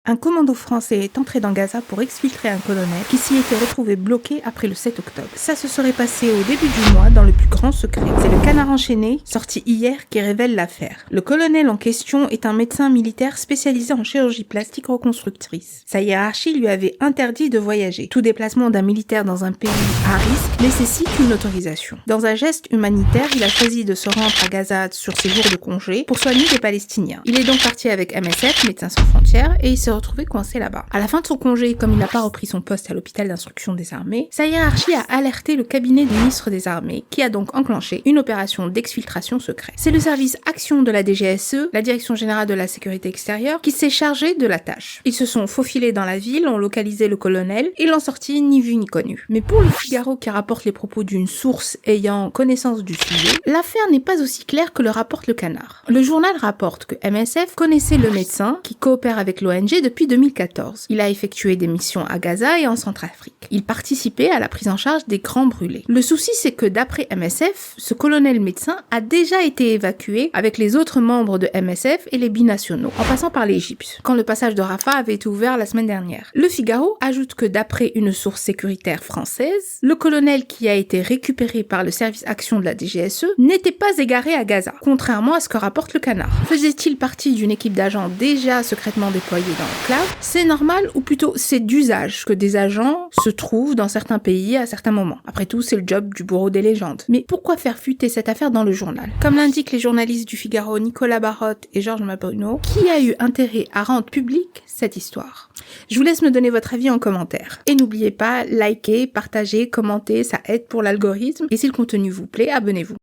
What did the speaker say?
Un commando français est entré dans Gaza pour exfiltrer un colonel qui s'y était retrouvé bloqué après le 7 octobre. Ça se serait passé au début du mois dans le plus grand secret. C'est le Canard enchaîné, sorti hier, qui révèle l'affaire. Le colonel en question est un médecin militaire spécialisé en chirurgie plastique reconstructrice. Sa hiérarchie lui avait interdit de voyager. Tout déplacement d'un militaire dans un pays à risque nécessite une autorisation. Dans un geste humanitaire, il a choisi de se rendre à Gaza sur ses jours de congé pour soigner des Palestiniens. Il est donc parti avec MSF, Médecins sans frontières, et il s'est retrouvé coincé là-bas. À la fin de son congé, comme il n'a pas repris son poste à l'hôpital d'instruction des armées, sa hiérarchie a alerté le cabinet du ministre des Armées, qui a donc enclenché une opération d'exfiltration secrète. C'est le service Action de la DGSE, la Direction Générale de la Sécurité Extérieure, qui s'est chargé de la tâche. Ils se sont faufilés dans la ville, ont localisé le colonel, et l'ont sorti ni vu ni connu. Mais pour le Figaro qui rapporte les propos d'une source ayant connaissance du sujet, l'affaire n'est pas aussi claire que le rapporte le Canard. Le journal rapporte que MSF connaissait le médecin qui coopère avec l'ONG depuis 2014. Il a effectué des missions à Gaza et en Centrafrique. Il participait à la prise en charge des grands brûlés. Le souci, c'est que d'après MSF, ce colonel médecin a déjà été évacué avec les autres membres de MSF et les binationaux, en passant par l'Égypte, quand le passage de Rafah avait été ouvert la semaine dernière. Le Figaro ajoute que d'après une source sécuritaire française, le colonel qui a été récupéré par le service Action de la DGSE n'était pas égaré à Gaza, contrairement à ce que rapporte le Canard. Faisait-il partie d'une équipe d'agents déjà secrètement déployés dans l'enclave? C'est normal, ou plutôt c'est d'usage que des agents se trouvent dans certains pays à certains moments. Après tout, c'est le job du bourreau des légendes. Mais pourquoi faire fuiter cette affaire dans le journal? Comme l'indiquent les journalistes du Figaro Nicolas Barotte et Georges Mabruno, qui a eu intérêt à rendre publique cette histoire? Je vous laisse me donner votre avis en commentaire. Et n'oubliez pas, likez, partagez, commentez, ça aide pour l'algorithme. Et si le contenu vous plaît, abonnez-vous.